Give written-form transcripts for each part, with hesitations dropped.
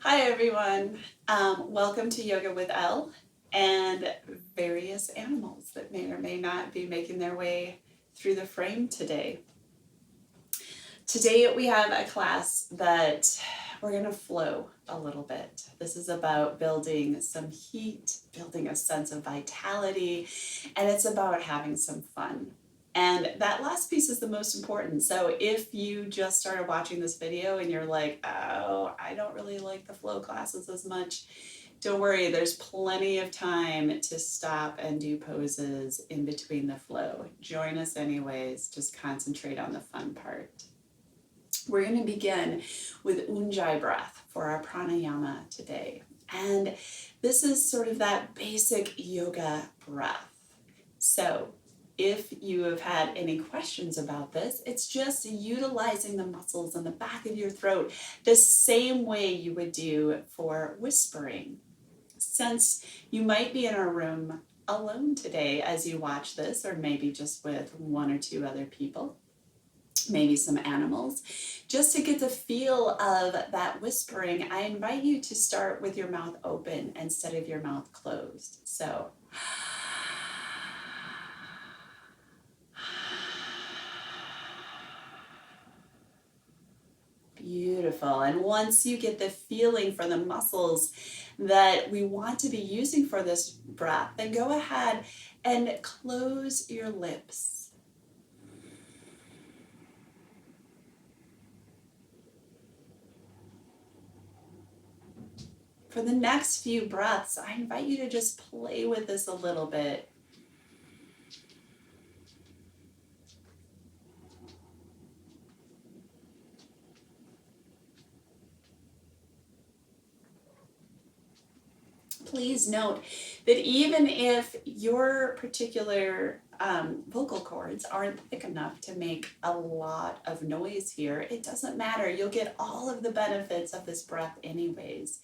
Hi everyone, welcome to Yoga with Elle and various animals that may or may not be making their way through the frame today. Today we have a class that we're going to flow a little bit. This is about building some heat, building a sense of vitality, and it's about having some fun. And that last piece is the most important. So if you just started watching this video and you're like, oh, I don't really like the flow classes as much, don't worry, there's plenty of time to stop and do poses in between the flow. Join us anyways, just concentrate on the fun part. We're going to begin with Ujjayi breath for our pranayama today. And this is sort of that basic yoga breath. So if you have had any questions about this, it's just utilizing the muscles in the back of your throat the same way you would do for whispering. Since you might be in a room alone today as you watch this, or maybe just with one or two other people, maybe some animals, just to get the feel of that whispering, I invite you to start with your mouth open instead of your mouth closed. So beautiful. And once you get the feeling for the muscles that we want to be using for this breath, then go ahead and close your lips. For the next few breaths, I invite you to just play with this a little bit. Please note that even if your particular vocal cords aren't thick enough to make a lot of noise here, it doesn't matter. You'll get all of the benefits of this breath anyways.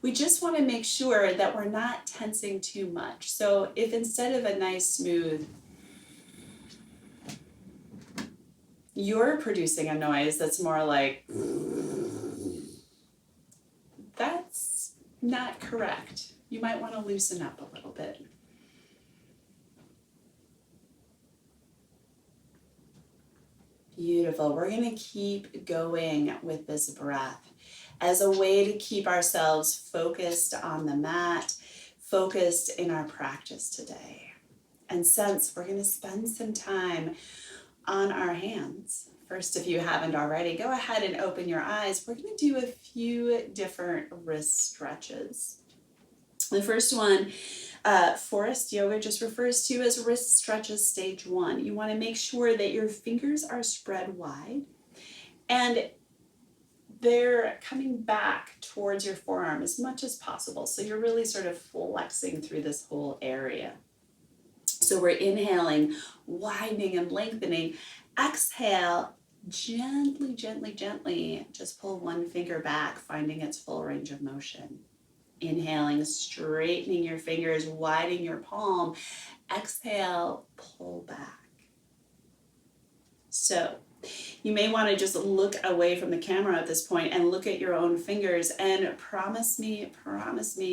We just want to make sure that we're not tensing too much. So if instead of a nice smooth, you're producing a noise that's more like, that's not correct. You might want to loosen up a little bit. Beautiful. We're going to keep going with this breath as a way to keep ourselves focused on the mat, focused in our practice today. And since we're going to spend some time on our hands, first, if you haven't already, go ahead and open your eyes. We're going to do a few different wrist stretches. The first one, forest yoga just refers to as wrist stretches stage 1. You want to make sure that your fingers are spread wide and they're coming back towards your forearm as much as possible. So you're really sort of flexing through this whole area. So we're inhaling, widening and lengthening. Exhale, gently, gently, gently, just pull one finger back, finding its full range of motion. Inhaling, straightening your fingers, widening your palm. Exhale, pull back. So you may want to just look away from the camera at this point and look at your own fingers and promise me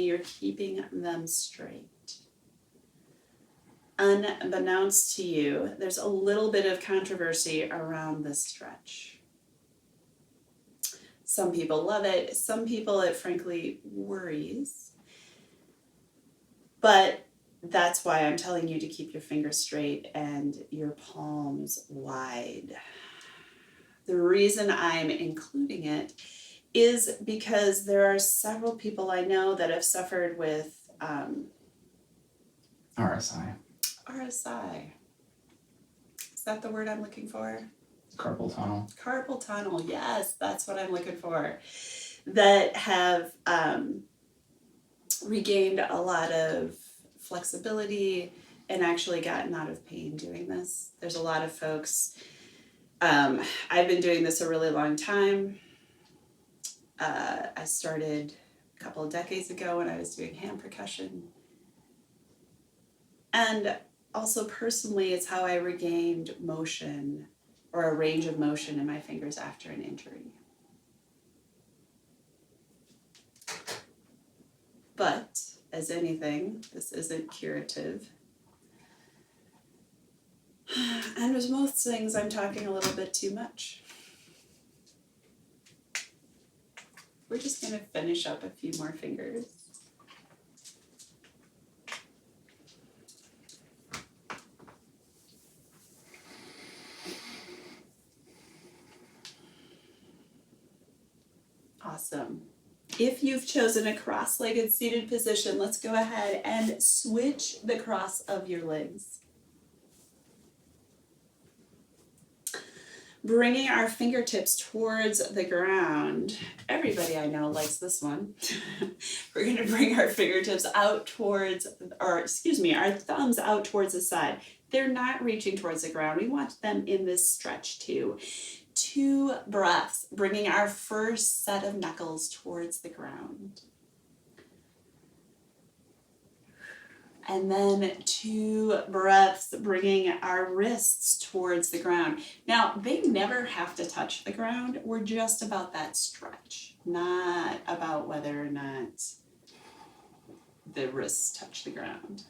you're keeping them straight. Unbeknownst to you, there's a little bit of controversy around this stretch. Some people love it. Some people, it frankly worries. But that's why I'm telling you to keep your fingers straight and your palms wide. The reason I'm including it is because there are several people I know that have suffered with RSI. RSI. Is that the word I'm looking for? Carpal tunnel. Carpal tunnel, yes, that's what I'm looking for. That have regained a lot of flexibility and actually gotten out of pain doing this. There's a lot of folks. I've been doing this a really long time. I started a couple of decades ago when I was doing hand percussion. And also personally, it's how I regained motion or a range of motion in my fingers after an injury. But as anything, this isn't curative. And with most things, I'm talking a little bit too much. We're just going to finish up a few more fingers. Awesome. If you've chosen a cross-legged seated position, let's go ahead and switch the cross of your legs. Bringing our fingertips towards the ground. Everybody I know likes this one. We're going to bring our fingertips out towards, our thumbs out towards the side. They're not reaching towards the ground. We want them in this stretch too. 2 breaths, bringing our first set of knuckles towards the ground. And then 2 breaths, bringing our wrists towards the ground. Now, they never have to touch the ground. We're just about that stretch, not about whether or not the wrists touch the ground.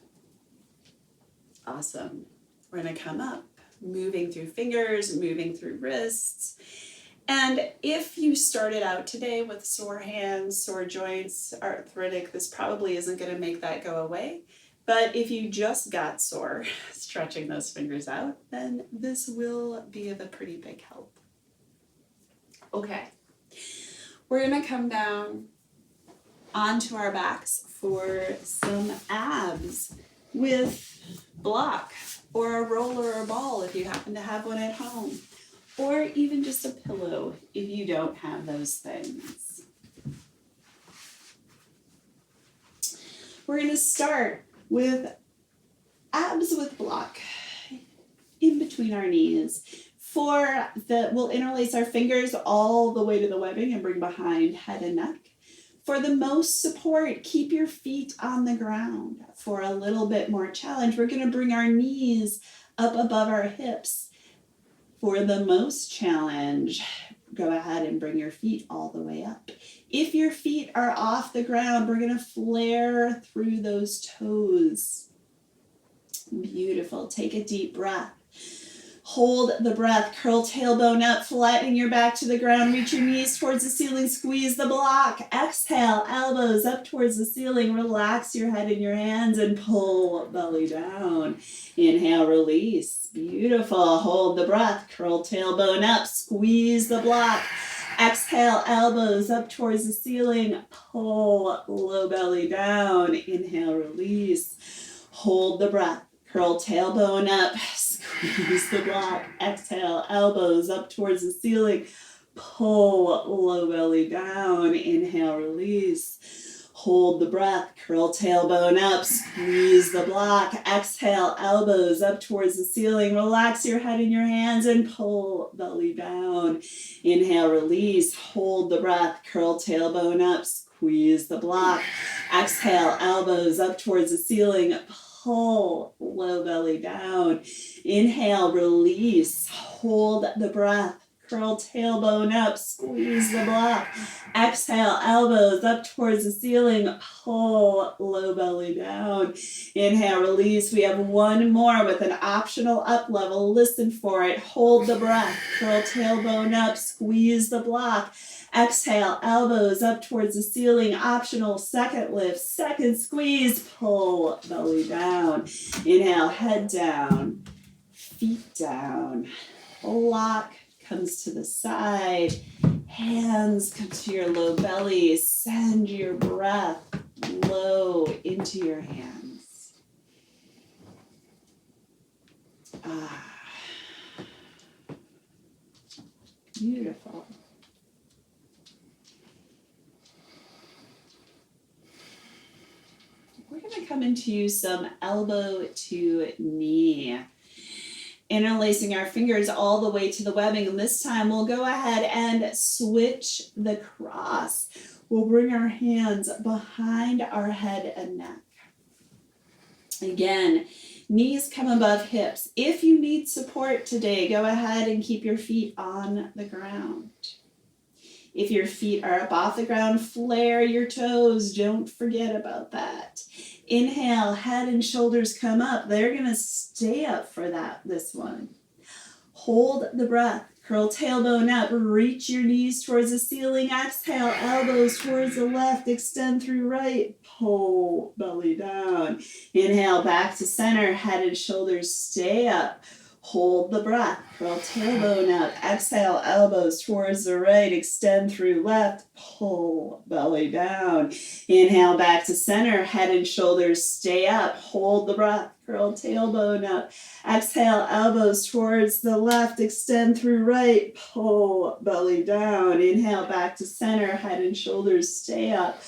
Awesome. We're going to come up, moving through fingers, moving through wrists. And if you started out today with sore hands, sore joints, arthritic, this probably isn't going to make that go away. But if you just got sore stretching those fingers out, then this will be of a pretty big help. Okay, we're going to come down onto our backs for some abs with block or a roller or ball if you happen to have one at home, or even just a pillow if you don't have those things. We're going to start with abs with block in between our knees. We'll interlace our fingers all the way to the webbing and bring behind head and neck. For the most support, keep your feet on the ground. For a little bit more challenge, we're going to bring our knees up above our hips. For the most challenge, go ahead and bring your feet all the way up. If your feet are off the ground, we're going to flare through those toes. Beautiful. Take a deep breath. Hold the breath. Curl tailbone up, flattening your back to the ground. Reach your knees towards the ceiling. Squeeze the block. Exhale, elbows up towards the ceiling. Relax your head in your hands and pull belly down. Inhale, release. Beautiful. Hold the breath. Curl tailbone up. Squeeze the block. Exhale, elbows up towards the ceiling. Pull low belly down. Inhale, release. Hold the breath. Curl tailbone up. Squeeze the block. Exhale, elbows up towards the ceiling. Pull low belly down. Inhale, release. Hold the breath. Curl tailbone up. Squeeze the block. Exhale, elbows up towards the ceiling. Relax your head in your hands and pull belly down. Inhale, release. Hold the breath. Curl tailbone up. Squeeze the block. Exhale, elbows up towards the ceiling. Pull low belly down. Inhale, release. Hold the breath. Curl tailbone up. Squeeze the block. Exhale, elbows up towards the ceiling. Pull low belly down. Inhale, release. We have one more with an optional up level. Listen for it. Hold the breath. Curl tailbone up. Squeeze the block. Exhale, elbows up towards the ceiling. Optional second lift, second squeeze. Pull belly down. Inhale, head down, feet down. Block comes to the side. Hands come to your low belly. Send your breath low into your hands. Beautiful. We're going to come into some elbow to knee. Interlacing our fingers all the way to the webbing. And this time we'll go ahead and switch the cross. We'll bring our hands behind our head and neck. Again, knees come above hips. If you need support today, go ahead and keep your feet on the ground. If your feet are up off the ground, flare your toes. Don't forget about that. Inhale, head and shoulders come up. They're going to stay up for this one. Hold the breath. Curl tailbone up. Reach your knees towards the ceiling. Exhale, elbows towards the left. Extend through right. Pull belly down. Inhale, back to center. Head and shoulders stay up. Hold the breath. Curl tailbone up. Exhale, elbows towards the right. Extend through left. Pull belly down. Inhale, back to center. Head and shoulders stay up. Hold the breath. Curl tailbone up. Exhale, elbows towards the left. Extend through right. Pull belly down. Inhale, back to center. Head and shoulders stay up.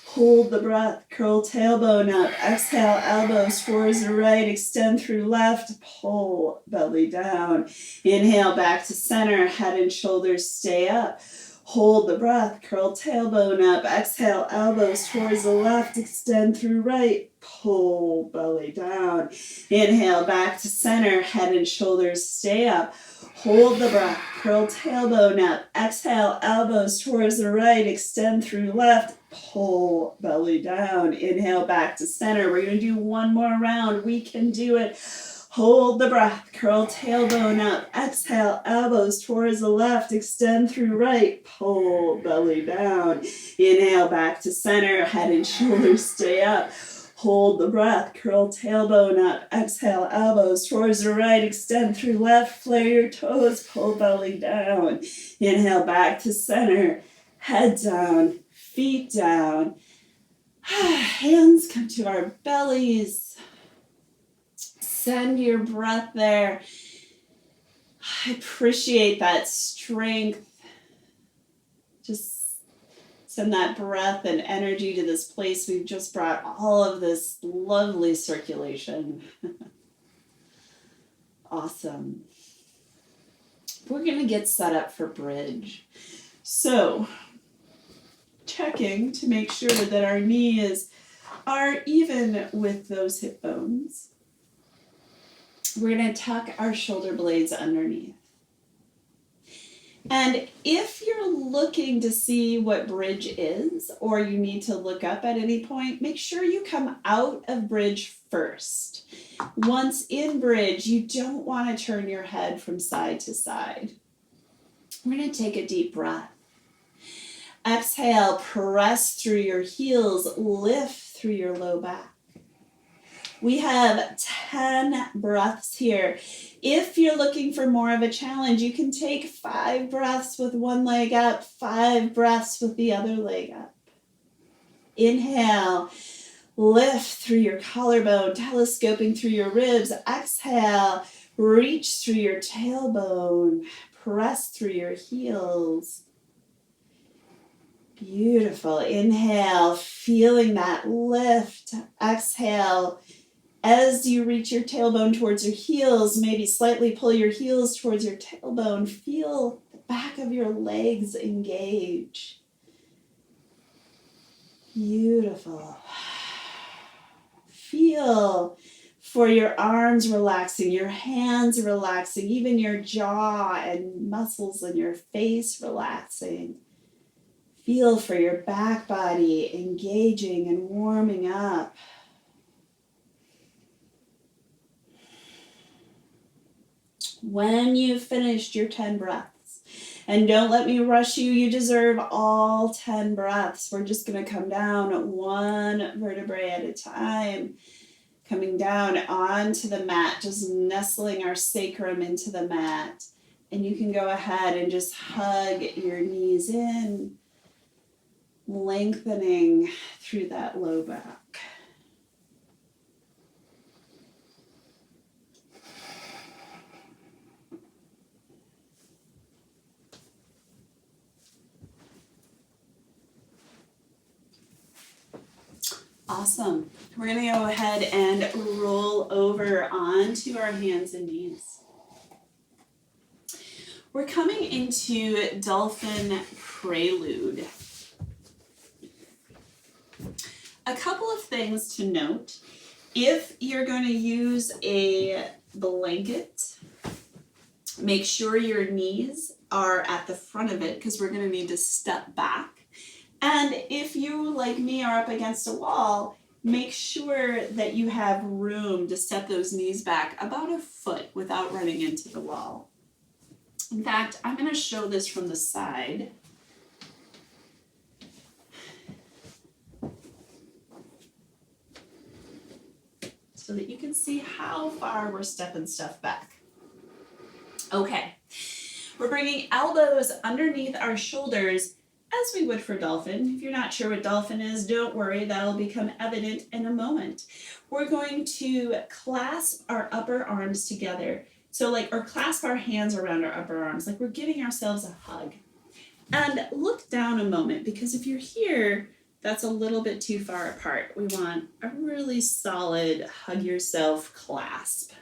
Hold the breath. Curl tailbone up. Exhale, elbows towards the right. Extend through left. Pull belly down. Inhale, back to center. Head and shoulders stay up. Hold the breath. Curl tailbone up. Exhale, elbows towards the left. Extend through right. Pull belly down. Inhale, back to center. Head and shoulders stay up. Hold the breath. Curl tailbone up. Exhale, elbows towards the right. Extend through left. Pull belly down. Inhale, back to center. We're going to do one more round. We can do it. Hold the breath. Curl tailbone up. Exhale, elbows towards the left. Extend through right. Pull belly down. Inhale, back to center. Head and shoulders stay up. Hold the breath. Curl tailbone up. Exhale, elbows towards the right. Extend through left. Flare your toes. Pull belly down. Inhale, back to center. Head down. Feet down. Hands come to our bellies. Send your breath there. I appreciate that strength. Just send that breath and energy to this place. We've just brought all of this lovely circulation. Awesome. We're going to get set up for bridge. So, checking to make sure that our knees are even with those hip bones. We're going to tuck our shoulder blades underneath. And if you're looking to see what bridge is, or you need to look up at any point, make sure you come out of bridge first. Once in bridge, you don't want to turn your head from side to side. We're going to take a deep breath. Exhale, press through your heels, lift through your low back. We have 10 breaths here. If you're looking for more of a challenge, you can take 5 breaths with one leg up, 5 breaths with the other leg up. Inhale, lift through your collarbone, telescoping through your ribs. Exhale, reach through your tailbone, press through your heels. Beautiful. Inhale, feeling that lift. Exhale, as you reach your tailbone towards your heels, maybe slightly pull your heels towards your tailbone. Feel the back of your legs engage. Beautiful. Feel for your arms relaxing, your hands relaxing, even your jaw and muscles in your face relaxing. Feel for your back body engaging and warming up. When you've finished your 10 breaths, and don't let me rush you, you deserve all 10 breaths. We're just going to come down one vertebrae at a time, coming down onto the mat, just nestling our sacrum into the mat. And you can go ahead and just hug your knees in, lengthening through that low back. Awesome. We're going to go ahead and roll over onto our hands and knees. We're coming into Dolphin Prelude. A couple of things to note. If you're going to use a blanket, make sure your knees are at the front of it because we're going to need to step back. And if you, like me, are up against a wall, make sure that you have room to step those knees back about a foot without running into the wall. In fact, I'm going to show this from the side. So that you can see how far we're stepping stuff back. Okay, we're bringing elbows underneath our shoulders as we would for dolphin. If you're not sure what dolphin is, don't worry, that'll become evident in a moment. We're going to clasp our upper arms together. So or clasp our hands around our upper arms, like we're giving ourselves a hug. And look down a moment, because if you're here, that's a little bit too far apart. We want a really solid hug yourself clasp.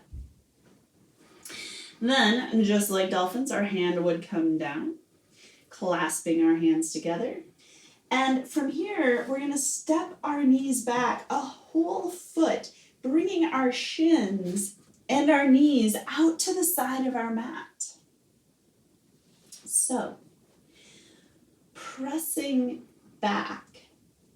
Then, just like dolphins, our hand would come down, clasping our hands together. And from here, we're going to step our knees back a whole foot, bringing our shins and our knees out to the side of our mat. So, pressing back,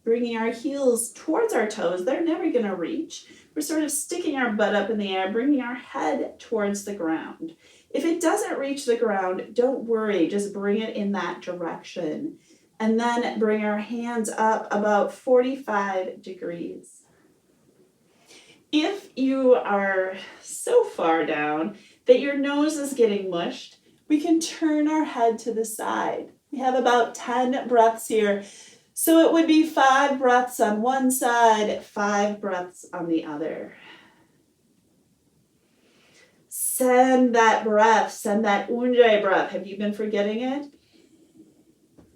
bringing our heels towards our toes. They're never going to reach. We're sort of sticking our butt up in the air, bringing our head towards the ground. If it doesn't reach the ground, don't worry. Just bring it in that direction. And then bring our hands up about 45 degrees. If you are so far down that your nose is getting mushed, we can turn our head to the side. We have about 10 breaths here. So it would be 5 breaths on one side, 5 breaths on the other. Send that breath, send that Ujjayi breath. Have you been forgetting it?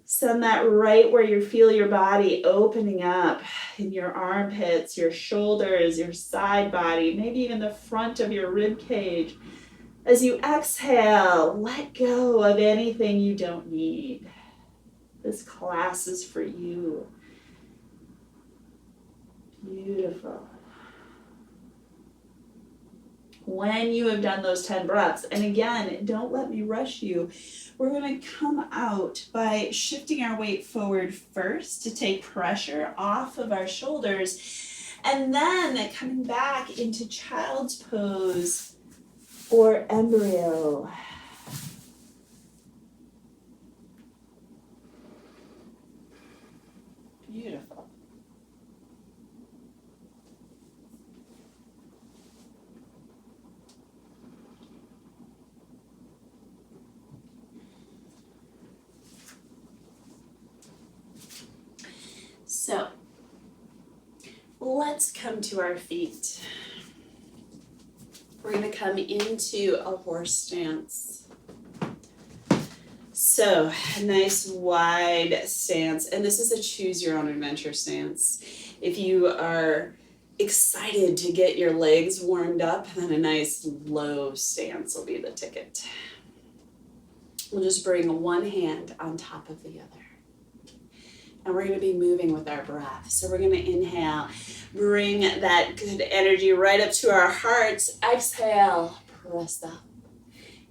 Send that right where you feel your body opening up in your armpits, your shoulders, your side body, maybe even the front of your rib cage. As you exhale, let go of anything you don't need. This class is for you. Beautiful. When you have done those 10 breaths, and again, don't let me rush you, we're going to come out by shifting our weight forward first to take pressure off of our shoulders, and then coming back into child's pose or embryo. Beautiful. So, let's come to our feet. We're going to come into a horse stance. So, a nice wide stance, and this is a choose your own adventure stance. If you are excited to get your legs warmed up, then a nice low stance will be the ticket. We'll just bring one hand on top of the other. And we're going to be moving with our breath. So we're going to inhale, bring that good energy right up to our hearts. Exhale, press up.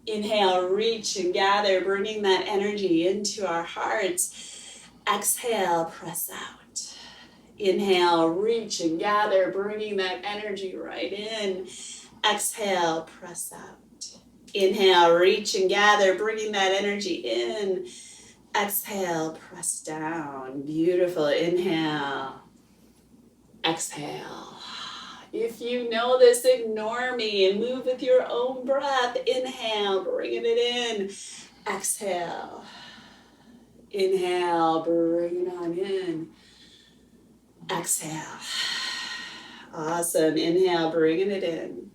Inhale, reach and gather, bringing that energy into our hearts. Exhale, press out. Inhale, reach and gather, bringing that energy right in. Exhale, press out. Inhale, reach and gather, bringing that energy in. Exhale, press down. Beautiful. Inhale. Exhale. If you know this, ignore me and move with your own breath. Inhale, bringing it in. Exhale. Inhale, bring it on in. Exhale. Awesome. Inhale, bringing it in.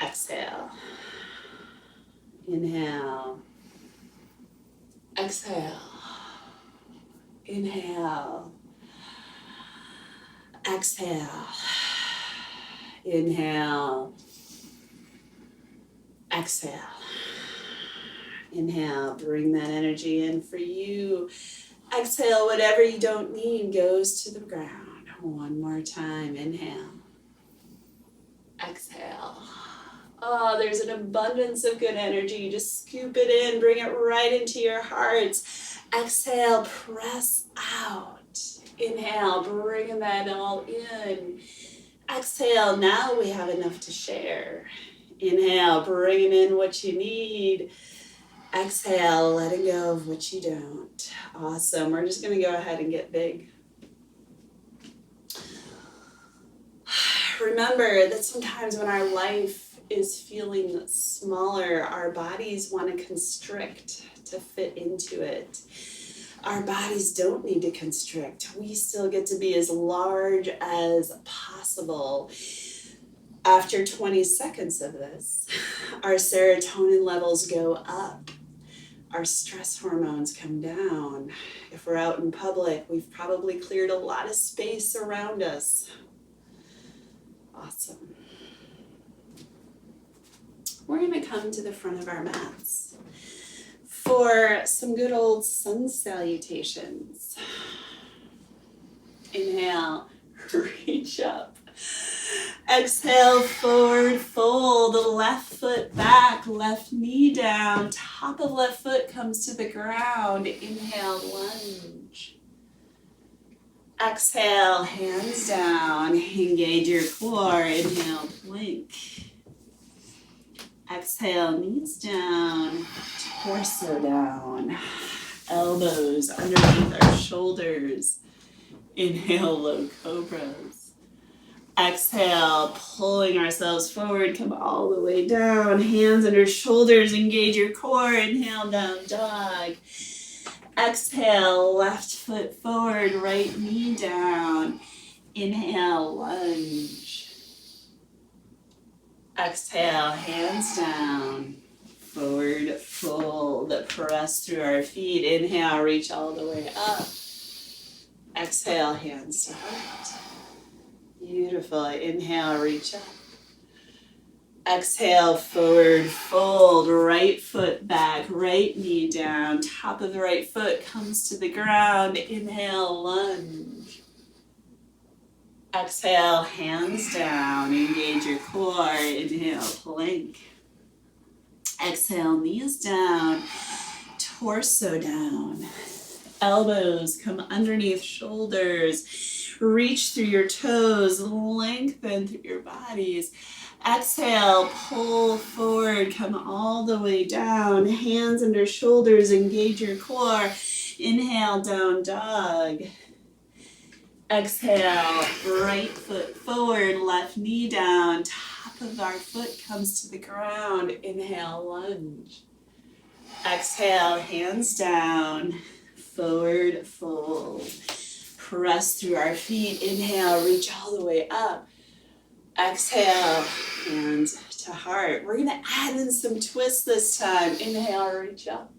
Exhale. Inhale. Exhale. Inhale. Exhale. Inhale. Exhale. Inhale. Bring that energy in for you. Exhale. Whatever you don't need goes to the ground. One more time. Inhale. Exhale. Oh, there's an abundance of good energy. Just scoop it in, bring it right into your heart. Exhale, press out. Inhale, bringing that all in. Exhale, now we have enough to share. Inhale, bringing in what you need. Exhale, letting go of what you don't. Awesome. We're just going to go ahead and get big. Remember that sometimes when our life is feeling smaller, our bodies want to constrict to fit into it. Our bodies don't need to constrict. We still get to be as large as possible. After 20 seconds of this, our serotonin levels go up. Our stress hormones come down. If we're out in public, we've probably cleared a lot of space around us. Awesome. We're going to come to the front of our mats for some good old sun salutations. Inhale, reach up. Exhale, forward fold, left foot back, left knee down, top of left foot comes to the ground. Inhale, lunge. Exhale, hands down, engage your core. Inhale, plank. Exhale, knees down, torso down, elbows underneath our shoulders. Inhale, low cobras. Exhale, pulling ourselves forward, come all the way down, hands under shoulders, engage your core. Inhale, down dog. Exhale, left foot forward, right knee down. Inhale, lunge. Exhale, hands down. Forward fold, press through our feet. Inhale, reach all the way up. Exhale, hands to heart. Beautiful. Inhale, reach up. Exhale, forward fold, right foot back, right knee down, top of the right foot comes to the ground. Inhale, lunge. Exhale, hands down, engage your core. Inhale, plank. Exhale, knees down, torso down. Elbows come underneath shoulders. Reach through your toes, lengthen through your bodies. Exhale, pull forward, come all the way down. Hands under shoulders, engage your core. Inhale, down dog. Exhale, right foot forward, left knee down. Top of our foot comes to the ground. Inhale, lunge. Exhale, hands down, forward fold. Press through our feet. Inhale, reach all the way up. Exhale, hands to heart. We're going to add in some twists this time. Inhale, reach up.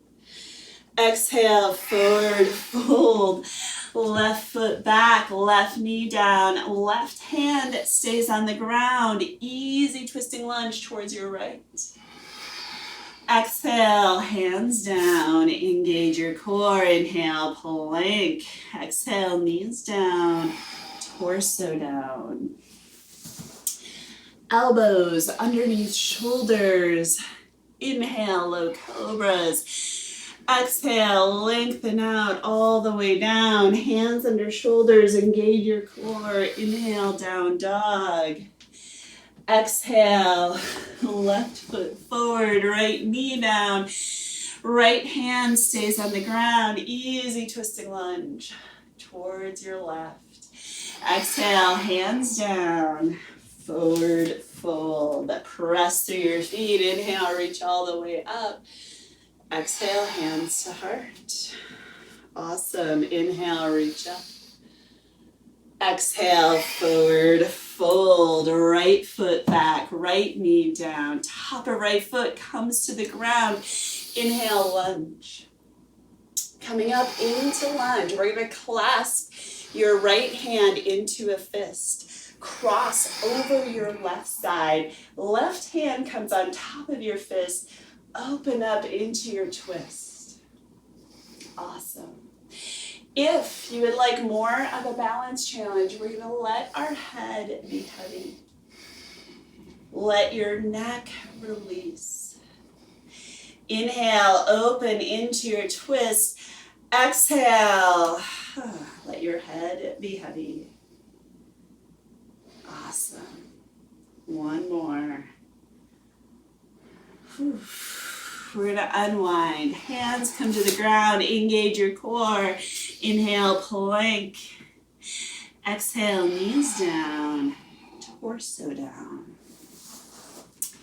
Exhale, forward fold. Left foot back, left knee down. Left hand stays on the ground. Easy twisting lunge towards your right. Exhale, hands down. Engage your core. Inhale, plank. Exhale, knees down. Torso down. Elbows underneath shoulders. Inhale, low cobras. Exhale, lengthen out all the way down. Hands under shoulders, engage your core. Inhale, down dog. Exhale, left foot forward, right knee down. Right hand stays on the ground. Easy twisting lunge towards your left. Exhale, hands down. Forward fold. Press through your feet. Inhale, reach all the way up. Exhale, hands to heart. Awesome. Inhale, reach up. Exhale, forward fold. Right foot back, right knee down. Top of right foot comes to the ground. Inhale, lunge. Coming up into lunge, we're going to clasp your right hand into a fist. Cross over your left side. Left hand comes on top of your fist. Open up into your twist. Awesome. If you would like more of a balance challenge, we're going to let our head be heavy. Let your neck release. Inhale, open into your twist. Exhale, let your head be heavy. Awesome. One more. Whew. We're gonna unwind. Hands come to the ground, engage your core. Inhale, plank. Exhale, knees down, torso down.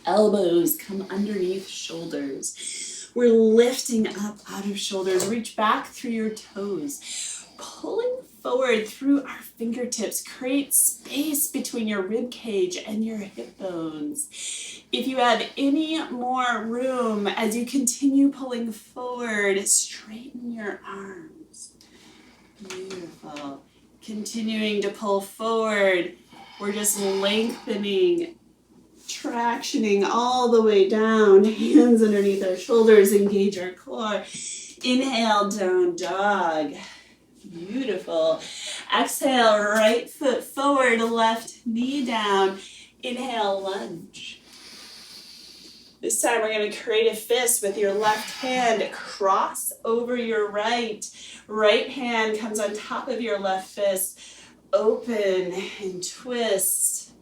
Elbows come underneath shoulders. We're lifting up out of shoulders. Reach back through your toes. Pulling forward through our fingertips. Create space between your rib cage and your hip bones. If you have any more room as you continue pulling forward, straighten your arms. Beautiful. Continuing to pull forward. We're just lengthening, tractioning all the way down. Hands underneath our shoulders, engage our core. Inhale, down dog. Beautiful. Exhale, right foot forward, left knee down. Inhale, lunge. This time we're going to create a fist with your left hand. Cross over your right. Right hand comes on top of your left fist. Open and twist.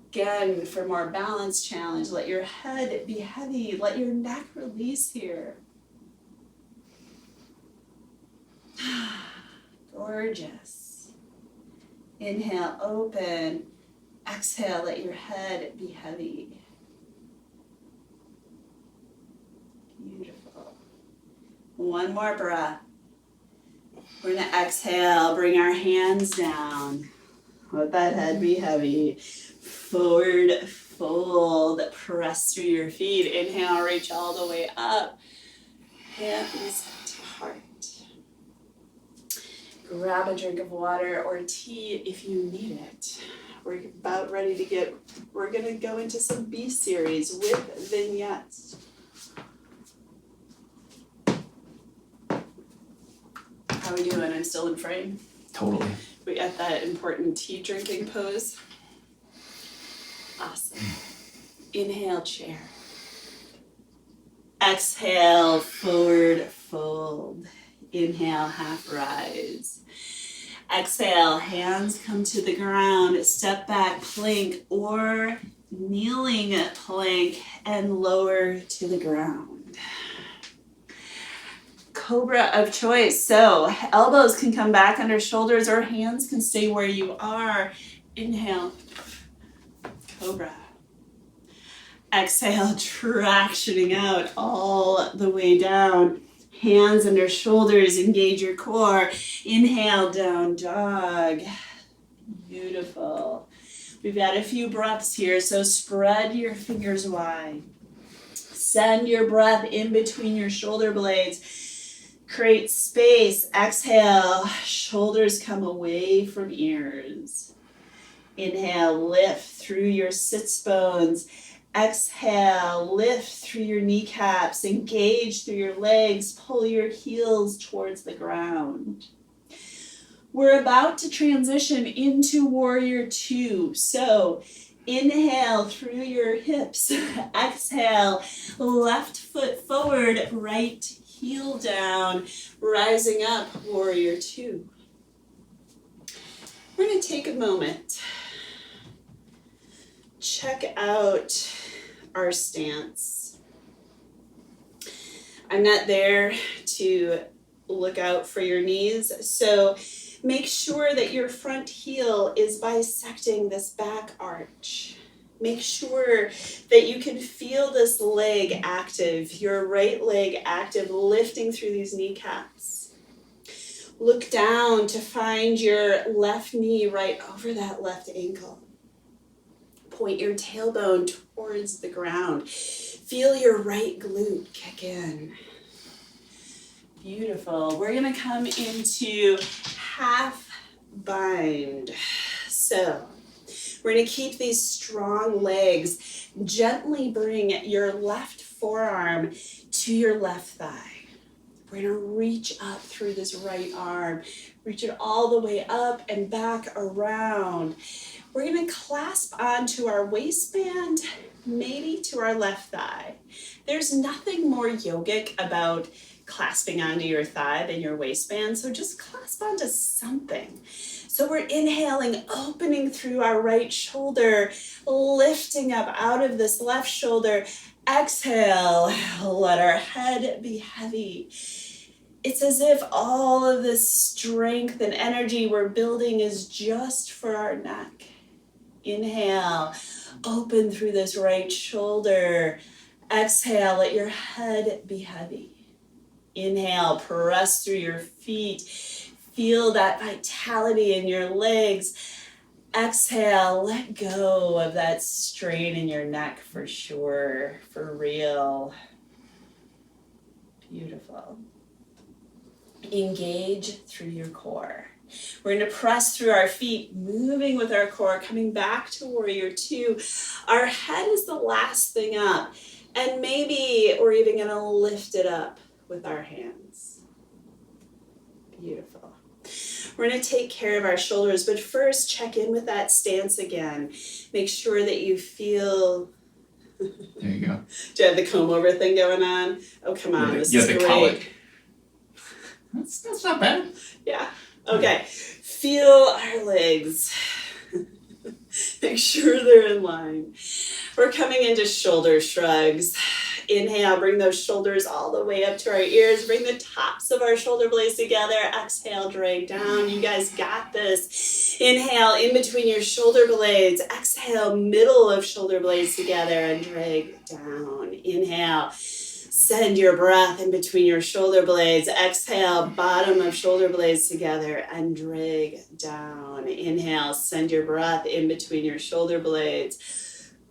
Again, for more balance challenge, let your head be heavy. Let your neck release here. Gorgeous. Inhale, open. Exhale, let your head be heavy. Beautiful. One more breath. We're going to exhale, bring our hands down. Let that head be heavy. Forward fold, press through your feet. Inhale, reach all the way up. Hands to heart. Grab a drink of water or tea if you need it. We're about ready to we're going to go into some B series with vignettes. How are we doing? I'm still in frame? Totally. We got that important tea drinking pose. Awesome. Inhale, chair. Exhale, forward fold. Inhale, half rise. Exhale, hands come to the ground. Step back, plank or kneeling plank and lower to the ground. Cobra of choice. So elbows can come back under shoulders or hands can stay where you are. Inhale, cobra. Exhale, tractioning out all the way down. Hands under shoulders, engage your core. Inhale, down dog. Beautiful. We've got a few breaths here, so spread your fingers wide. Send your breath in between your shoulder blades. Create space. Exhale, shoulders come away from ears. Inhale, lift through your sits bones. Exhale, lift through your kneecaps, engage through your legs, pull your heels towards the ground. We're about to transition into warrior two. So inhale through your hips, exhale, left foot forward, right heel down, rising up, warrior two. We're going to take a moment. Check out our stance. I'm not there to look out for your knees, so make sure that your front heel is bisecting this back arch. Make sure that you can feel this leg active, your right leg active, lifting through these kneecaps. Look down to find your left knee right over that left ankle. Point your tailbone towards the ground. Feel your right glute kick in. Beautiful. We're going to come into half bind. So we're going to keep these strong legs. Gently bring your left forearm to your left thigh. We're gonna reach up through this right arm. Reach it all the way up and back around. We're gonna clasp onto our waistband, maybe to our left thigh. There's nothing more yogic about clasping onto your thigh than your waistband, so just clasp onto something. So we're inhaling, opening through our right shoulder, lifting up out of this left shoulder. Exhale, let our head be heavy. It's as if all of this strength and energy we're building is just for our neck. Inhale, open through this right shoulder. Exhale, let your head be heavy. Inhale, press through your feet. Feel that vitality in your legs. Exhale, let go of that strain in your neck for sure, for real. Beautiful. Engage through your core. We're going to press through our feet, moving with our core, coming back to warrior two. Our head is the last thing up, and maybe we're even going to lift it up with our hands. Beautiful. We're going to take care of our shoulders, but first check in with that stance again. Make sure that you feel... There you go. Do you have the comb over thing going on? Oh, come on, this is great. Colic. That's not bad. Yeah. Okay. Feel our legs. Make sure they're in line. We're coming into shoulder shrugs. Inhale, bring those shoulders all the way up to our ears. Bring the tops of our shoulder blades together. Exhale, drag down. You guys got this. Inhale, in between your shoulder blades. Exhale, middle of shoulder blades together and drag down. Inhale, send your breath in between your shoulder blades. Exhale, bottom of shoulder blades together and drag down. Inhale, send your breath in between your shoulder blades.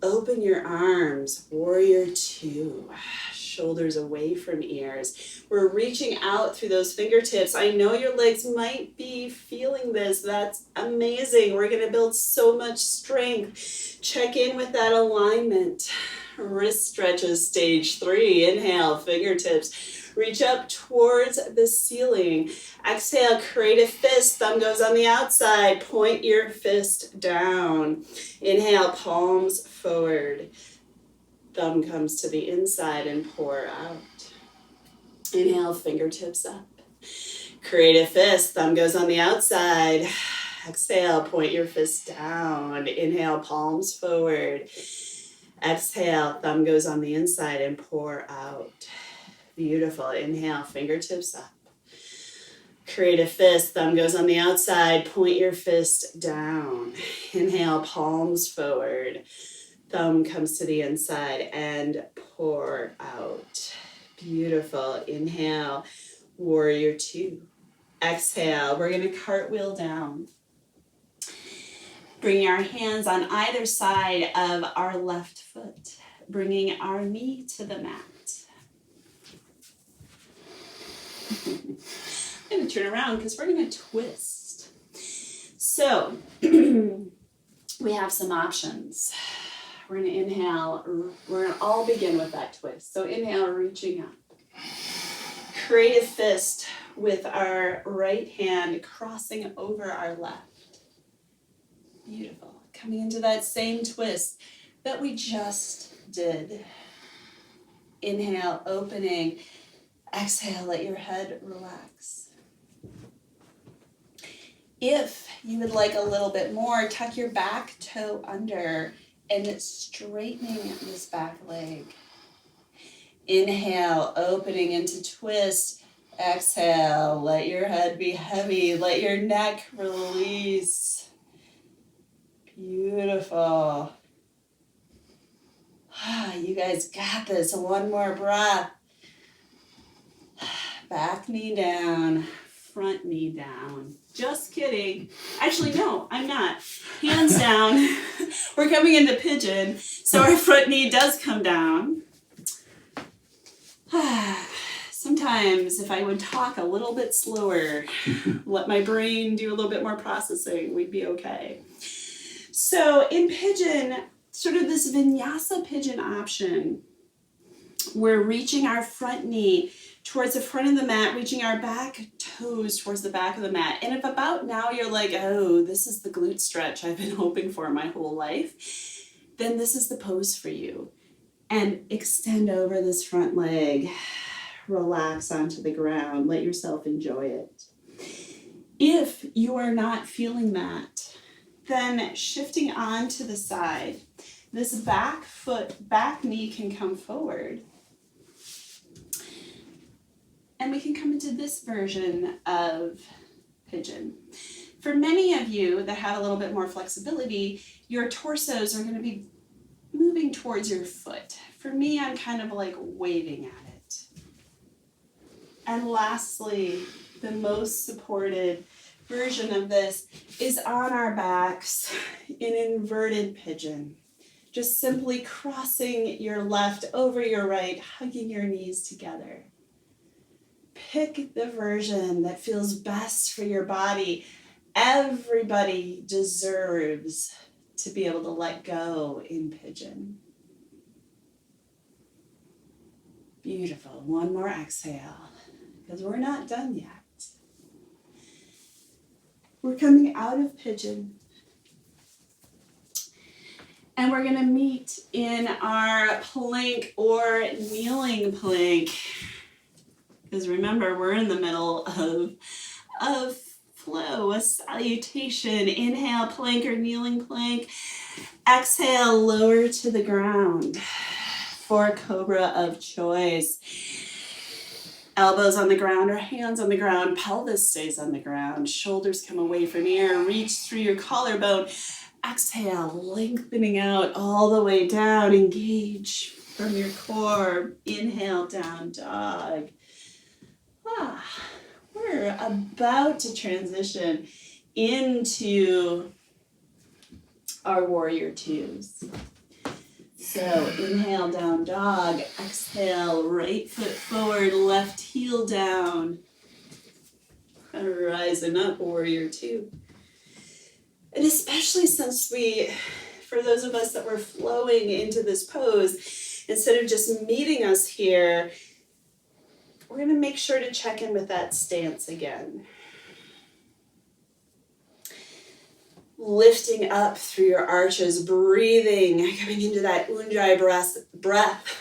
Open your arms, warrior two, shoulders away from ears. We're reaching out through those fingertips. I know your legs might be feeling this. That's amazing. We're going to build so much strength. Check in with that alignment. Wrist stretches, stage 3. Inhale, fingertips. Reach up towards the ceiling. Exhale, create a fist. Thumb goes on the outside. Point your fist down. Inhale, palms forward. Thumb comes to the inside and pour out. Inhale, fingertips up. Create a fist. Thumb goes on the outside. Exhale, point your fist down. Inhale, palms forward. Exhale, thumb goes on the inside and pour out. Beautiful. Inhale, fingertips up. Create a fist. Thumb goes on the outside. Point your fist down. Inhale, palms forward. Thumb comes to the inside and pour out. Beautiful. Inhale, warrior two. Exhale, we're going to cartwheel down. Bring our hands on either side of our left foot, bringing our knee to the mat. I'm going to turn around because we're going to twist. So we have some options. We're going to inhale. We're going to all begin with that twist. So inhale, reaching up. Create a fist with our right hand crossing over our left. Beautiful. Coming into that same twist that we just did. Inhale, opening. Exhale, let your head relax. If you would like a little bit more, tuck your back toe under and straightening this back leg. Inhale, opening into twist. Exhale, let your head be heavy. Let your neck release. Beautiful. You guys got this. One more breath. Back knee down, front knee down. Just kidding. Actually, no, I'm not. Hands down. We're coming into pigeon, so our front knee does come down. Sometimes if I would talk a little bit slower, let my brain do a little bit more processing, we'd be okay. So in pigeon, sort of this vinyasa pigeon option, we're reaching our front knee towards the front of the mat, reaching our back toes towards the back of the mat. And if about now you're like, oh, this is the glute stretch I've been hoping for my whole life, then this is the pose for you. And extend over this front leg. Relax onto the ground. Let yourself enjoy it. If you are not feeling that, then shifting on to the side. This back knee can come forward. And we can come into this version of pigeon. For many of you that have a little bit more flexibility, your torsos are going to be moving towards your foot. For me, I'm kind of like waving at it. And lastly, the most supported version of this is on our backs in inverted pigeon. Just simply crossing your left over your right, hugging your knees together. Pick the version that feels best for your body. Everybody deserves to be able to let go in pigeon. Beautiful. One more exhale, because we're not done yet. We're coming out of pigeon. And we're going to meet in our plank or kneeling plank. Because remember, we're in the middle of flow, a salutation. Inhale, plank or kneeling plank. Exhale, lower to the ground for cobra of choice. Elbows on the ground or hands on the ground. Pelvis stays on the ground. Shoulders come away from ear. Reach through your collarbone. Exhale, lengthening out all the way down. Engage from your core. Inhale, down dog. We're about to transition into our warrior twos. So inhale, down dog. Exhale, right foot forward, left heel down. Rising up, warrior two. And especially since for those of us that were flowing into this pose, instead of just meeting us here, we're going to make sure to check in with that stance again. Lifting up through your arches, breathing, coming into that Ujjayi breath,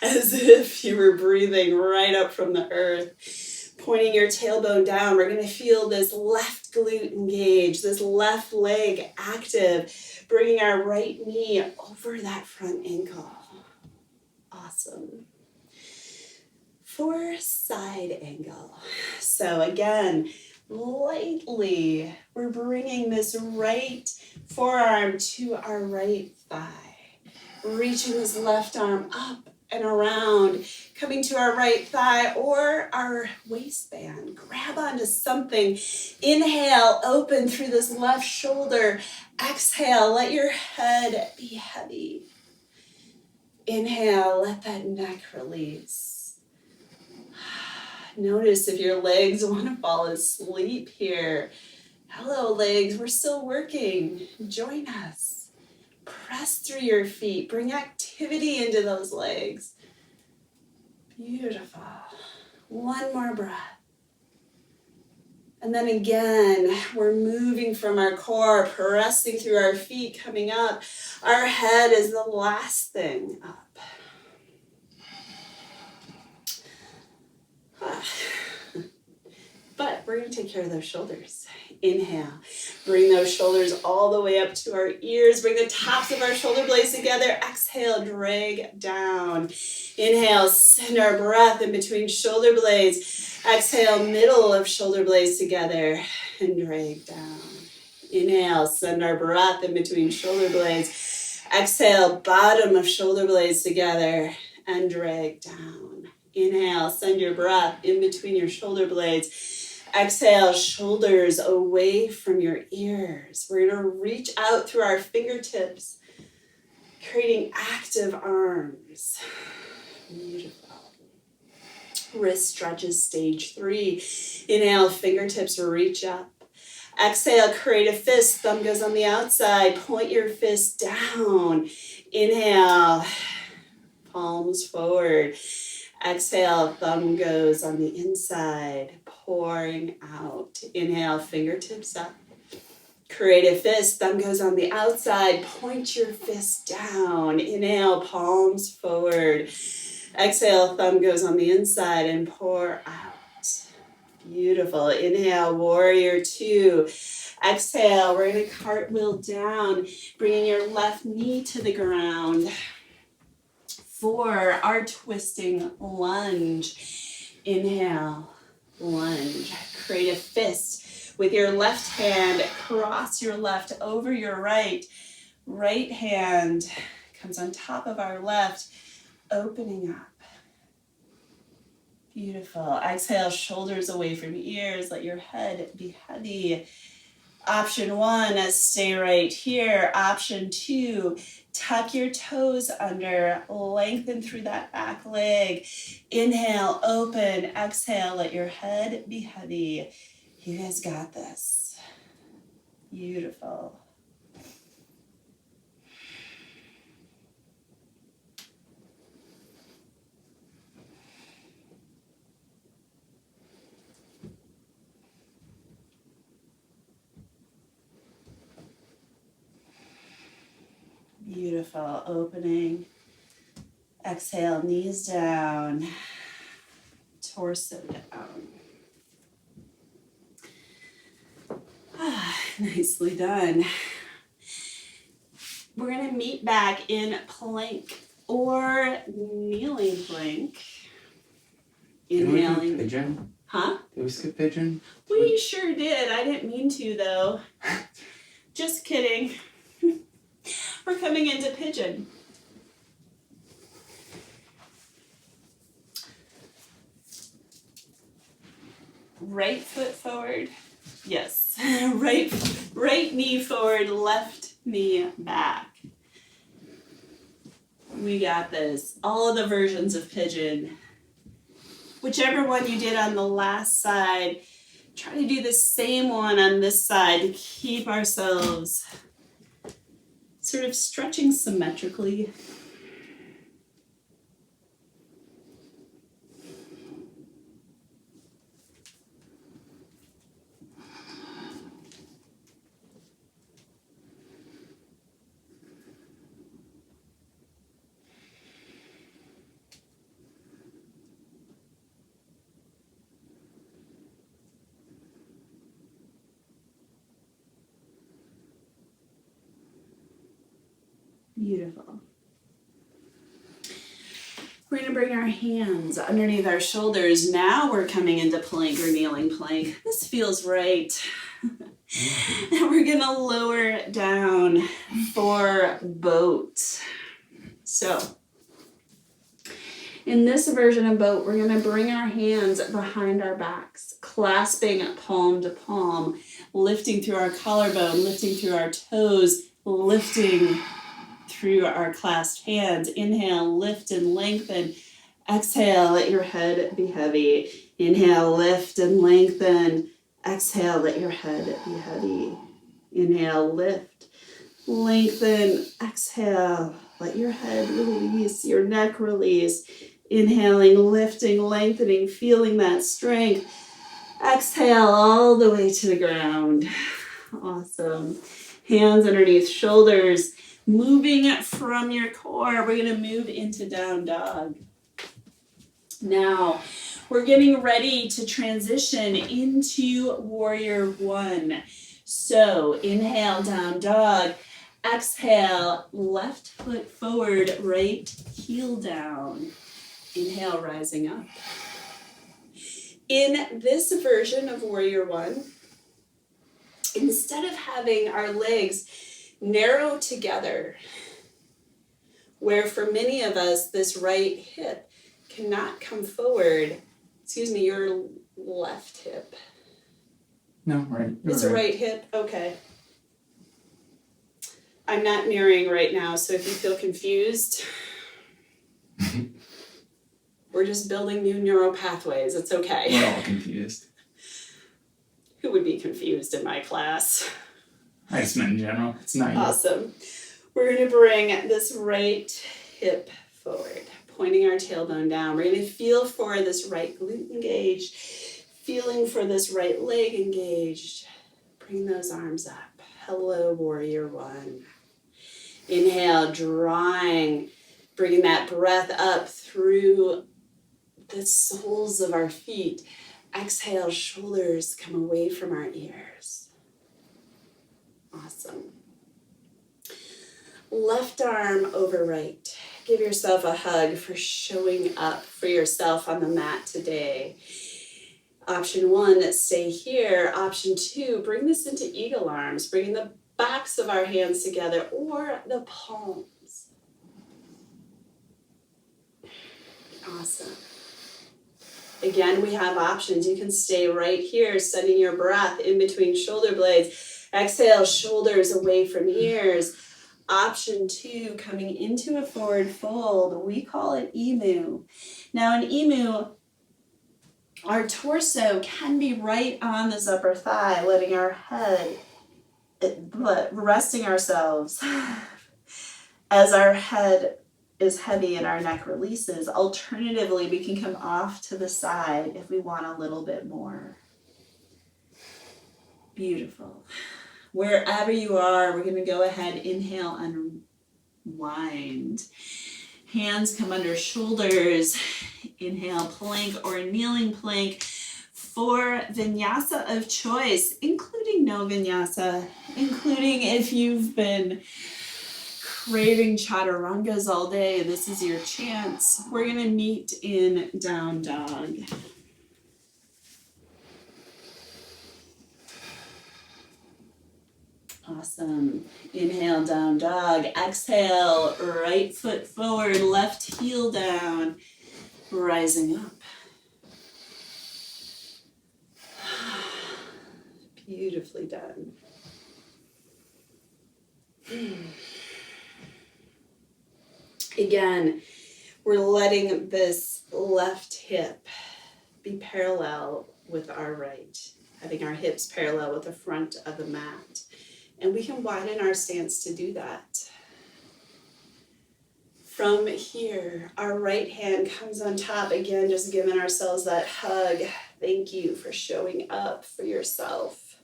as if you were breathing right up from the earth. Pointing your tailbone down, we're going to feel this left glute engage, this left leg active, bringing our right knee over that front ankle. Awesome. For side angle. So again, lightly, we're bringing this right forearm to our right thigh. Reaching this left arm up and around, coming to our right thigh or our waistband. Grab onto something. Inhale, open through this left shoulder. Exhale, let your head be heavy. Inhale, let that neck release. Notice if your legs want to fall asleep here. Hello, legs, we're still working. Join us. Press through your feet. Bring activity into those legs. Beautiful. One more breath. And then again, we're moving from our core, pressing through our feet, coming up. Our head is the last thing up. But we're going to take care of those shoulders. Inhale. Bring those shoulders all the way up to our ears. Bring the tops of our shoulder blades together. Exhale, drag down. Inhale, send our breath in between shoulder blades. Exhale, middle of shoulder blades together and drag down. Inhale, send our breath in between shoulder blades. Exhale, bottom of shoulder blades together and drag down. Inhale, send your breath in between your shoulder blades. Exhale, shoulders away from your ears. We're going to reach out through our fingertips, creating active arms. Beautiful. Wrist stretches, stage 3. Inhale, fingertips reach up. Exhale, create a fist. Thumb goes on the outside. Point your fist down. Inhale, palms forward. Exhale, thumb goes on the inside, pouring out. Inhale, fingertips up. Create a fist, thumb goes on the outside, point your fist down. Inhale, palms forward. Exhale, thumb goes on the inside and pour out. Beautiful. Inhale, warrior two. Exhale, we're gonna cartwheel down, bringing your left knee to the ground. For our twisting lunge. Inhale, lunge. Create a fist. With your left hand, cross your left over your right. Right hand comes on top of our left, opening up. Beautiful. Exhale, shoulders away from ears. Let your head be heavy. Option one, stay right here. Option two, tuck your toes under, lengthen through that back leg. Inhale, open. Exhale, let your head be heavy. You guys got this. Beautiful. Beautiful. Opening. Exhale, knees down, torso down. Nicely done. We're going to meet back in plank or kneeling plank. Inhaling. Pigeon? Huh? Did we skip pigeon? We sure did. I didn't mean to, though. Just kidding. We're coming into pigeon. Right foot forward. Yes. Right knee forward, left knee back. We got this. All of the versions of pigeon. Whichever one you did on the last side, try to do the same one on this side to keep ourselves sort of stretching symmetrically. Beautiful. We're going to bring our hands underneath our shoulders. Now we're coming into plank or kneeling plank. This feels right. And we're going to lower down for boat. So, in this version of boat, we're going to bring our hands behind our backs, clasping palm to palm, lifting through our collarbone, lifting through our toes, lifting through our clasped hands. Inhale, lift and lengthen. Exhale, let your head be heavy. Inhale, lift and lengthen. Exhale, let your head be heavy. Inhale, lift, lengthen. Exhale, let your head release, your neck release. Inhaling, lifting, lengthening, feeling that strength. Exhale all the way to the ground. Awesome. Hands underneath shoulders. Moving from your core, we're going to move into down dog. Now, we're getting ready to transition into warrior one. So, inhale, down dog. Exhale, left foot forward, right heel down. Inhale, rising up. In this version of warrior one, instead of having our legs narrow together, where for many of us this right hip cannot come forward. Excuse me, your left hip. No, right. It's a right hip? Okay. I'm not mirroring right now, so if you feel confused, we're just building new neural pathways. It's okay. We're all confused. Who would be confused in my class? I just meant in general. It's not you. Awesome. We're going to bring this right hip forward. pointing our tailbone down. We're going to feel for this right glute engaged, feeling for this right leg engaged. Bring those arms up. Hello, warrior one. Inhale, drawing, bringing that breath up through the soles of our feet. Exhale, shoulders come away from our ears. Awesome. Left arm over right. Give yourself a hug for showing up for yourself on the mat today. Option one, stay here. Option two, bring this into eagle arms, bringing the backs of our hands together or the palms. Awesome. Again, we have options. You can stay right here, sending your breath in between shoulder blades. Exhale, shoulders away from ears. Option two, coming into a forward fold. We call it emu. Now in emu, our torso can be right on this upper thigh, letting our head, resting ourselves as our head is heavy and our neck releases. Alternatively, we can come off to the side if we want a little bit more. Beautiful. Wherever you are, we're going to go ahead, inhale, unwind. Hands come under shoulders. Inhale, plank or kneeling plank for vinyasa of choice, including no vinyasa, including if you've been craving chaturangas all day, this is your chance. We're going to meet in down dog. Awesome. Inhale, down dog. Exhale, right foot forward, left heel down, rising up. Beautifully done. Again, we're letting this left hip be parallel with our right, having our hips parallel with the front of the mat. And we can widen our stance to do that. From here, our right hand comes on top. Again, just giving ourselves that hug. Thank you for showing up for yourself.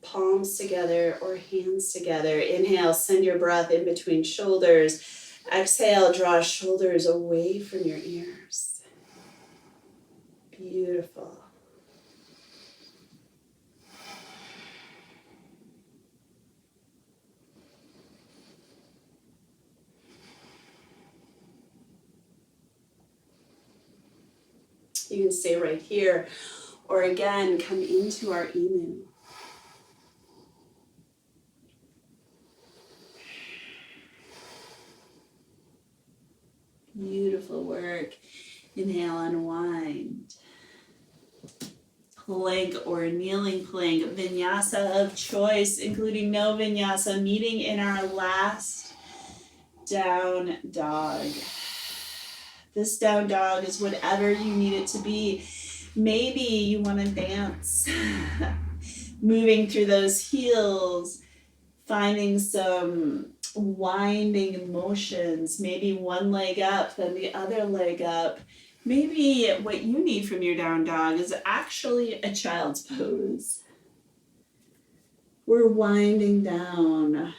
Palms together or hands together. Inhale, send your breath in between shoulders. Exhale, draw shoulders away from your ears. Beautiful. You can stay right here, or again, come into our emu. Beautiful work. Inhale, unwind. Plank or kneeling plank, vinyasa of choice, including no vinyasa, meeting in our last down dog. This down dog is whatever you need it to be. Maybe you want to dance, moving through those heels, finding some winding motions, maybe one leg up, then the other leg up. Maybe what you need from your down dog is actually a child's pose. We're winding down,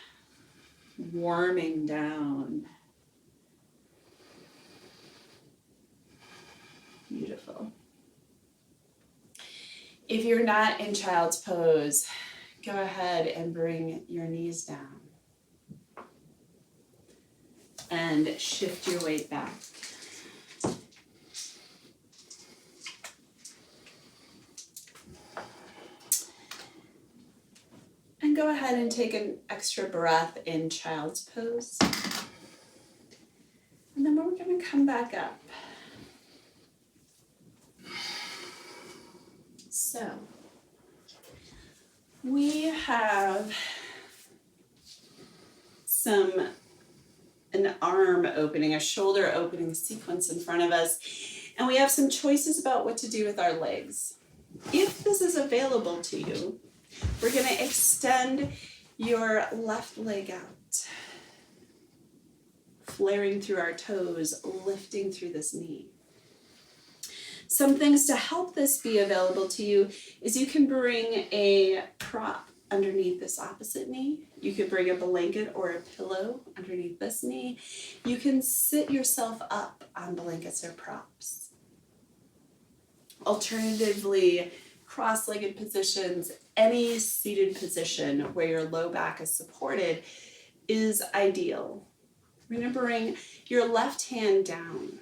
warming down. Beautiful. If you're not in child's pose, go ahead and bring your knees down and shift your weight back. And go ahead and take an extra breath in child's pose. And then we're going to come back up. So, we have an arm opening, a shoulder opening sequence in front of us, and we have some choices about what to do with our legs. If this is available to you, we're going to extend your left leg out. flaring through our toes, lifting through this knee. Some things to help this be available to you is you can bring a prop underneath this opposite knee. You could bring a blanket or a pillow underneath this knee. You can sit yourself up on blankets or props. Alternatively, cross-legged positions, any seated position where your low back is supported is ideal. We're going to bring your left hand down.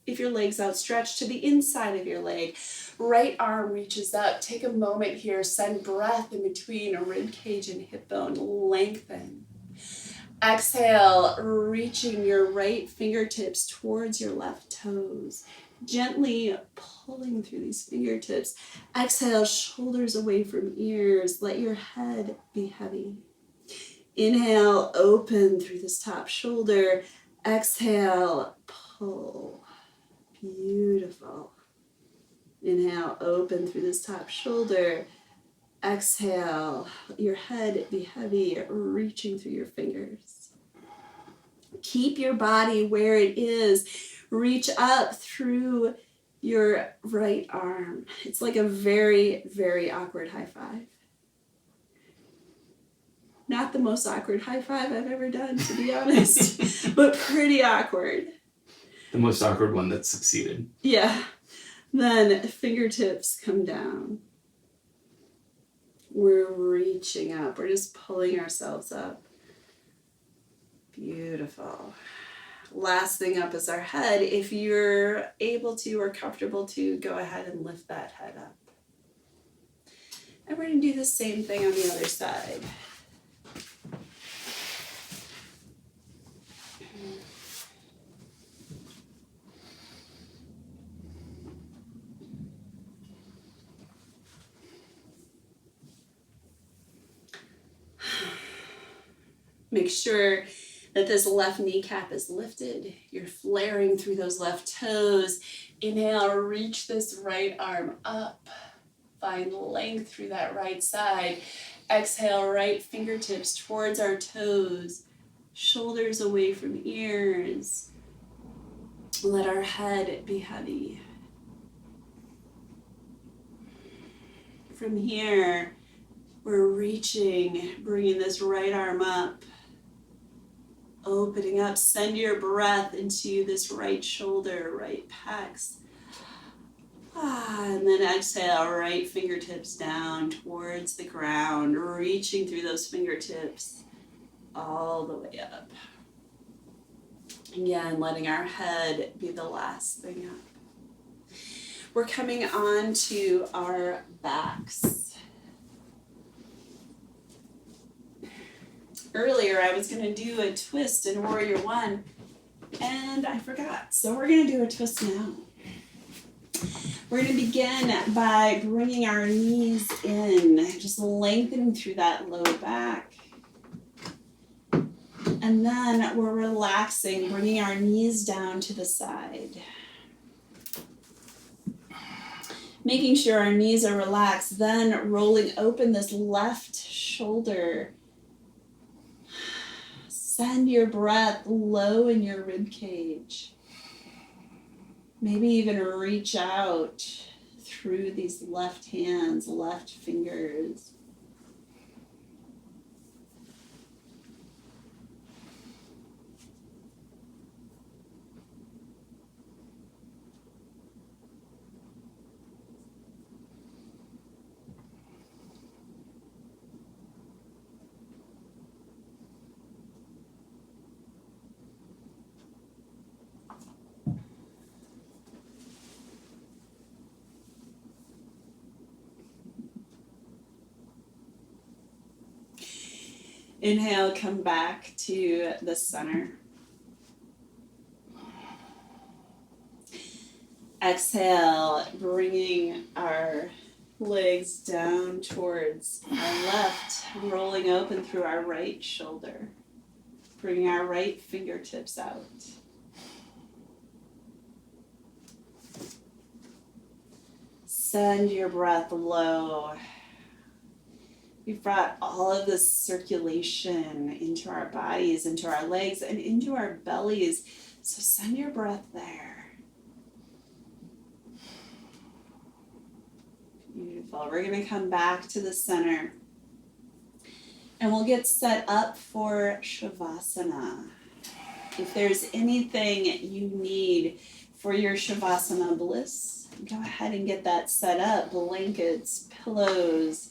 If your leg's outstretched to the inside of your leg, right arm reaches up. Take a moment here, send breath in between a rib cage and hip bone, lengthen. Exhale, reaching your right fingertips towards your left toes, gently pulling through these fingertips. Exhale, shoulders away from ears, let your head be heavy. Inhale, open through this top shoulder. Exhale, pull. Beautiful. Inhale, open through this top shoulder. Exhale, let your head be heavy, reaching through your fingers. Keep your body where it is. Reach up through your right arm. It's like a very, very awkward high five. Not the most awkward high five I've ever done, to be honest, but pretty awkward. The most awkward one that succeeded. Yeah. Then fingertips come down. We're reaching up. We're just pulling ourselves up. Beautiful. Last thing up is our head. If you're able to or comfortable to, go ahead and lift that head up. And we're going to do the same thing on the other side. Make sure that this left kneecap is lifted. You're flaring through those left toes. Inhale, reach this right arm up. Find length through that right side. Exhale, right fingertips towards our toes. Shoulders away from ears. Let our head be heavy. From here, we're reaching, bringing this right arm up. Opening up, send your breath into this right shoulder, right pecs. And then exhale, right fingertips down towards the ground, reaching through those fingertips all the way up. Again, letting our head be the last thing up. We're coming on to our backs. Earlier, I was going to do a twist in Warrior One, and I forgot. So we're going to do a twist now. We're going to begin by bringing our knees in, just lengthening through that low back. And then we're relaxing, bringing our knees down to the side. Making sure our knees are relaxed, then rolling open this left shoulder. Send your breath low in your rib cage. Maybe even reach out through these left hands, left fingers. Inhale, come back to the center. Exhale, bringing our legs down towards our left, rolling open through our right shoulder. Bringing our right fingertips out. Send your breath low. We've brought all of this circulation into our bodies, into our legs, and into our bellies. So send your breath there. Beautiful. We're going to come back to the center. And we'll get set up for Shavasana. If there's anything you need for your Shavasana bliss, go ahead and get that set up. Blankets, pillows.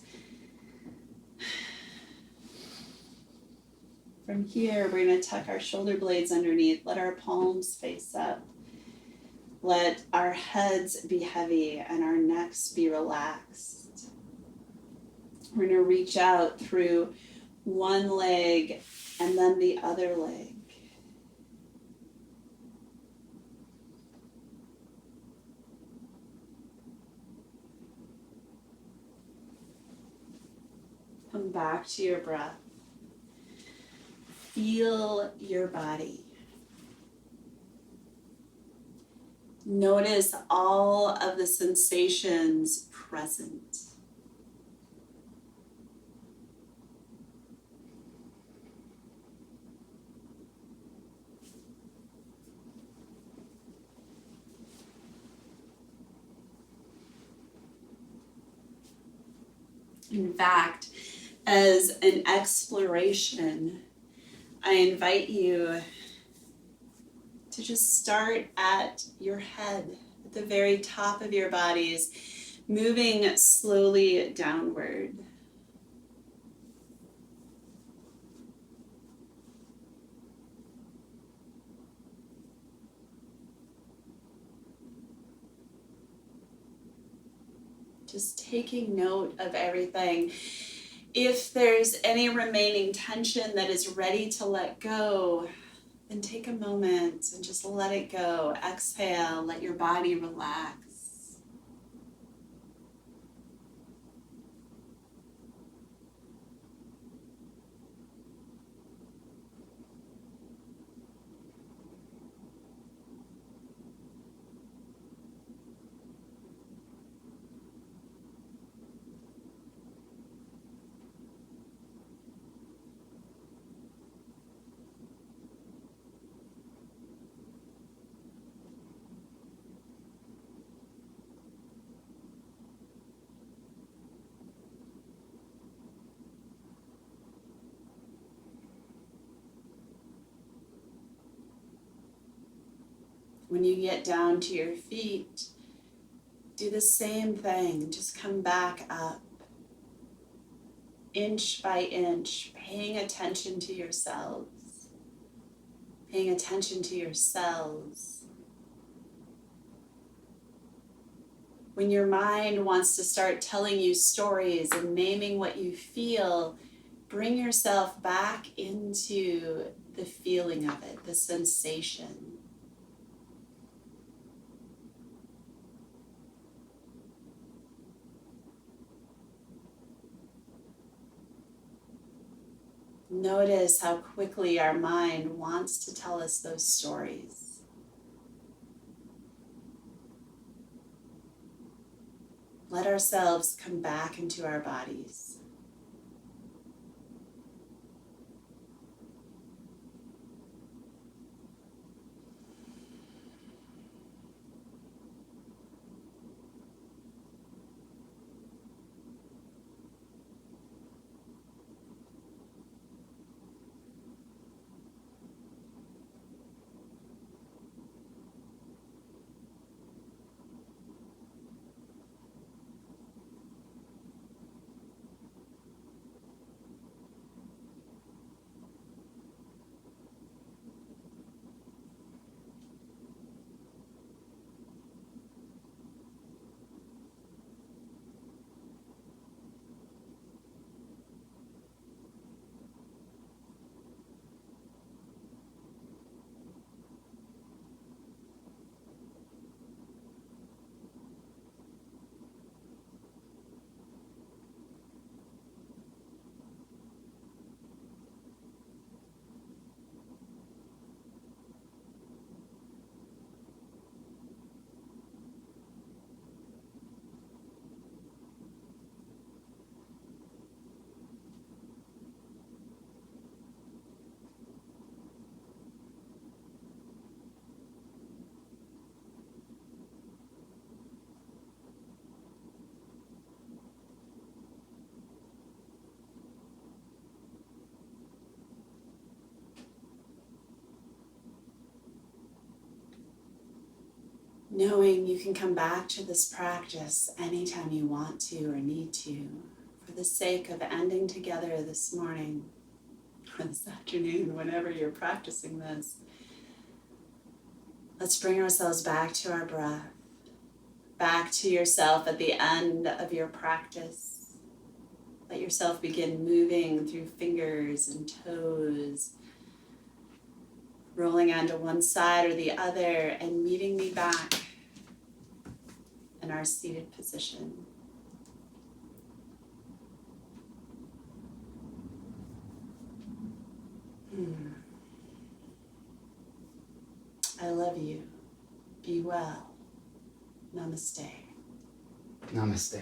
From here, we're going to tuck our shoulder blades underneath. Let our palms face up. Let our heads be heavy and our necks be relaxed. We're going to reach out through one leg and then the other leg. Come back to your breath. Feel your body. Notice all of the sensations present. In fact, as an exploration, I invite you to just start at your head, at the very top of your bodies, moving slowly downward. Just taking note of everything. If there's any remaining tension that is ready to let go, then take a moment and just let it go. Exhale, let your body relax. When you get down to your feet, do the same thing. Just come back up, inch by inch, paying attention to yourselves, paying attention to your cells. When your mind wants to start telling you stories and naming what you feel, bring yourself back into the feeling of it, the sensation. Notice how quickly our mind wants to tell us those stories. Let ourselves come back into our bodies. Knowing you can come back to this practice anytime you want to or need to, for the sake of ending together this morning or this afternoon, whenever you're practicing this. Let's bring ourselves back to our breath, back to yourself at the end of your practice. Let yourself begin moving through fingers and toes, rolling onto one side or the other and meeting me back in our seated position. I love you. Be well. Namaste. Namaste.